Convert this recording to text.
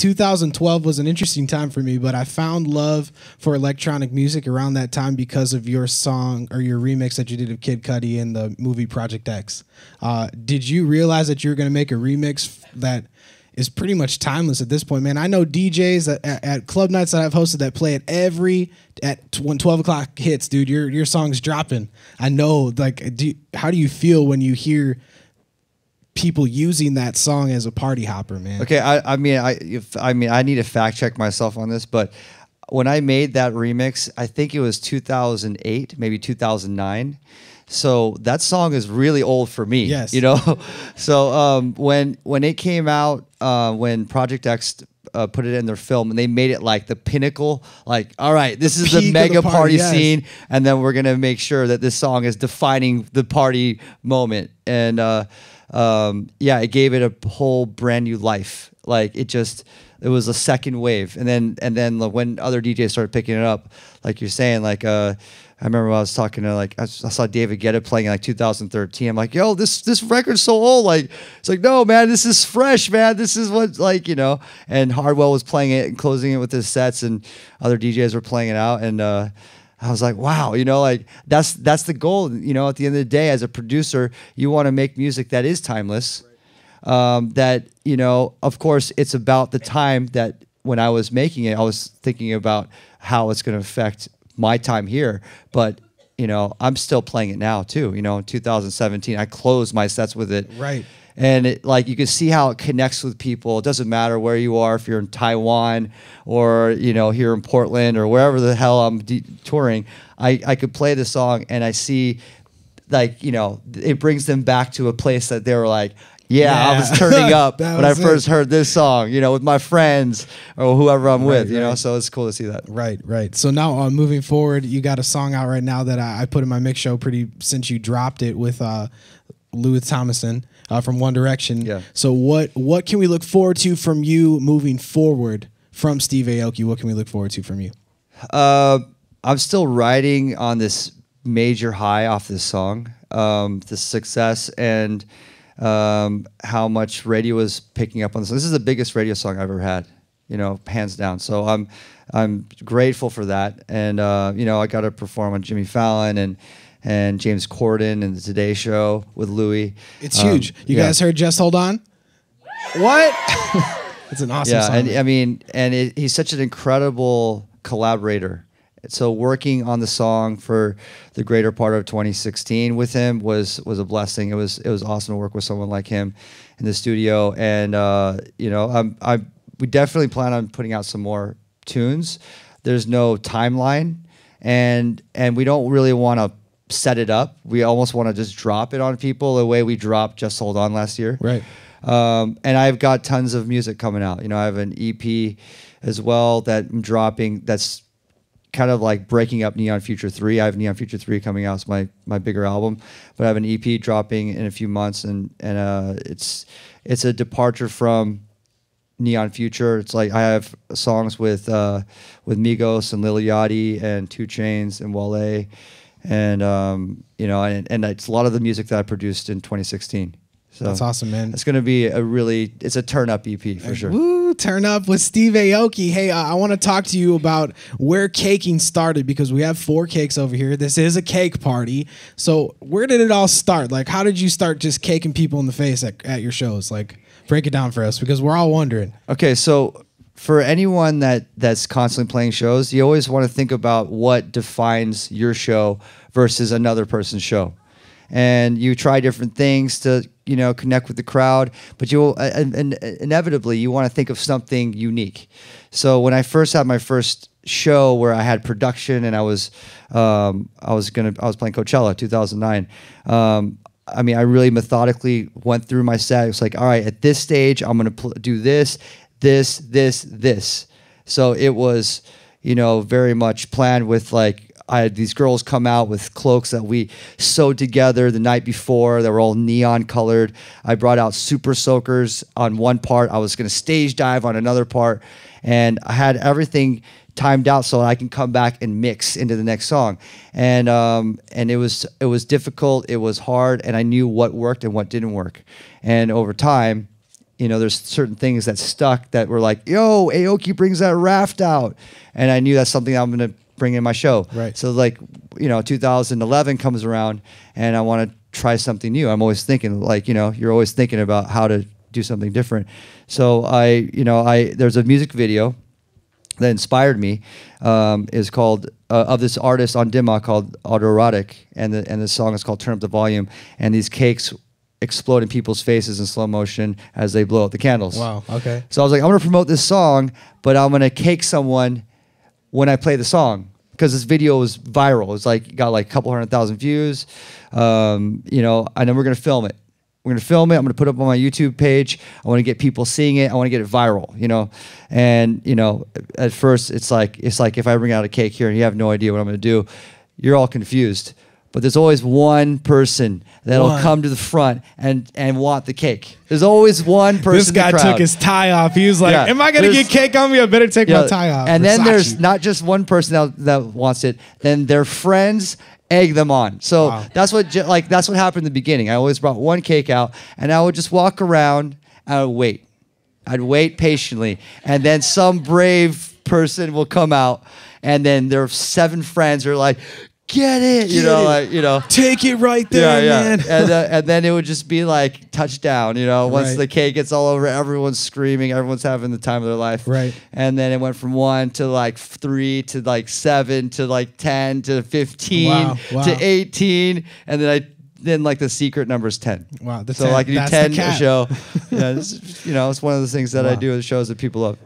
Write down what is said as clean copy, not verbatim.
2012 was an interesting time for me, but I found love for electronic music around that time because of your song or your remix that you did of Kid Cudi in the movie Project X. Did you realize that you were going to make a remix that is pretty much timeless at this point, man? I know DJs at club nights that I've hosted that play it when 12 o'clock hits, dude. Your song's dropping. I know. Like, how do you feel when you hear people using that song as a party hopper, man? Okay, I mean, I need to fact check myself on this, but when I made that remix, I think it was 2008, maybe 2009. So that song is really old for me. Yes. You know? So when it came out, when Project X put it in their film, and they made it like the pinnacle, like, all right, this is the mega party scene, and then we're gonna make sure that this song is defining the party moment. And yeah, it gave it a whole brand new life. Like it was a second wave. And then when other DJs started picking it up, like you're saying, like I remember when I was talking to, like, I saw David Guetta playing in like 2013. I'm like, yo, this record's so old. Like, it's like, no, man, this is fresh, man. This is what, like, you know. And Hardwell was playing it and closing it with his sets, and other DJs were playing it out. And I was like, wow, you know, like that's the goal. You know, at the end of the day, as a producer, you want to make music that is timeless. That, you know, of course, it's about the time that when I was making it, I was thinking about how it's going to affect my time here, but you know, I'm still playing it now too. You know, in 2017, I closed my sets with it. Right. And it, like, you can see how it connects with people. It doesn't matter where you are, if you're in Taiwan or, you know, here in Portland or wherever the hell I'm touring. I could play the song and I see, like, you know, it brings them back to a place that they were like, yeah, I was turning up when I first heard this song, you know, with my friends or whoever I'm with, you know, so it's cool to see that. Right, right. So now moving forward, you got a song out right now that I put in my mix show since you dropped it with Louis Thomason from One Direction. Yeah. So what can we look forward to from you moving forward from Steve Aoki? What can we look forward to from you? I'm still riding on this major high off this song, the success and how much radio is picking up on this. This is the biggest radio song I've ever had, you know, hands down. So I'm grateful for that. And you know, I got to perform on Jimmy Fallon and James Corden and the Today Show with Louis. It's huge. You guys heard Just Hold On? What? It's an awesome song. And I mean, he's such an incredible collaborator. So working on the song for the greater part of 2016 with him was a blessing. It was awesome to work with someone like him in the studio. And you know, we definitely plan on putting out some more tunes. There's no timeline, and we don't really want to set it up. We almost want to just drop it on people the way we dropped Just Hold On last year. Right. And I've got tons of music coming out. You know, I have an EP as well that I'm dropping. That's kind of like breaking up Neon Future 3. I have Neon Future 3 coming out. It's my bigger album, but I have an EP dropping in a few months, and it's a departure from Neon Future. It's like I have songs with Migos and Lil Yachty and 2 Chainz and Wale, and you know, and it's a lot of the music that I produced in 2016. So that's awesome, man. It's going to be it's a turn up EP for sure. Woo, turn up with Steve Aoki. Hey, I want to talk to you about where caking started, because we have 4 cakes over here. This is a cake party. So where did it all start? Like, how did you start just caking people in the face at your shows? Like, break it down for us, because we're all wondering. Okay, so for anyone that's constantly playing shows, you always want to think about what defines your show versus another person's show. And you try different things to, you know, connect with the crowd, but inevitably you want to think of something unique. So when I first had my first show where I had production and I was playing Coachella 2009. I mean, I really methodically went through my set. It was like, all right, at this stage, I'm going to do this. So it was, you know, very much planned with, like, I had these girls come out with cloaks that we sewed together the night before that were all neon colored. I brought out super soakers on one part. I was going to stage dive on another part. And I had everything timed out so I can come back and mix into the next song. And it was difficult. It was hard. And I knew what worked and what didn't work. And over time, you know, there's certain things that stuck that were like, yo, Aoki brings that raft out. And I knew that's something I'm going to bring in my show. Right. So like, you know, 2011 comes around and I want to try something new. I'm always thinking like, you know, you're always thinking about how to do something different. So there's a music video that inspired me, is called, of this artist on Dima called Autoerotic. And the song is called Turn Up the Volume. And these cakes explode in people's faces in slow motion as they blow out the candles. Wow, okay. So I was like, I'm going to promote this song, but I'm going to cake someone when I play the song. Because this video was viral. It's like, got like a couple 100,000 views. You know, and then we're going to film it. We're going to film it. I'm going to put it up on my YouTube page. I want to get people seeing it. I want to get it viral, you know. And, you know, at first it's like if I bring out a cake here and you have no idea what I'm going to do, you're all confused. But there's always one person that'll come to the front and want the cake. There's always one person. This guy took his tie off. He was like, am I going to get cake on me? I better take my tie off. And then there's not just one person that wants it. Then their friends egg them on. So that's what happened in the beginning. I always brought one cake out and I would just walk around and I would wait. I'd wait patiently. And then some brave person will come out and then their 7 friends are like, get it, take it right there, man. And then it would just be like touchdown, you know. Once the cake gets all over, everyone's screaming, everyone's having the time of their life, right? And then it went from 1 to like 3 to like 7 to like 10 to 15 to 18, and then like the secret number is 10. Wow, so 10. Like you do 10 a show. Yeah, you know, it's one of those things that I do with shows that people love.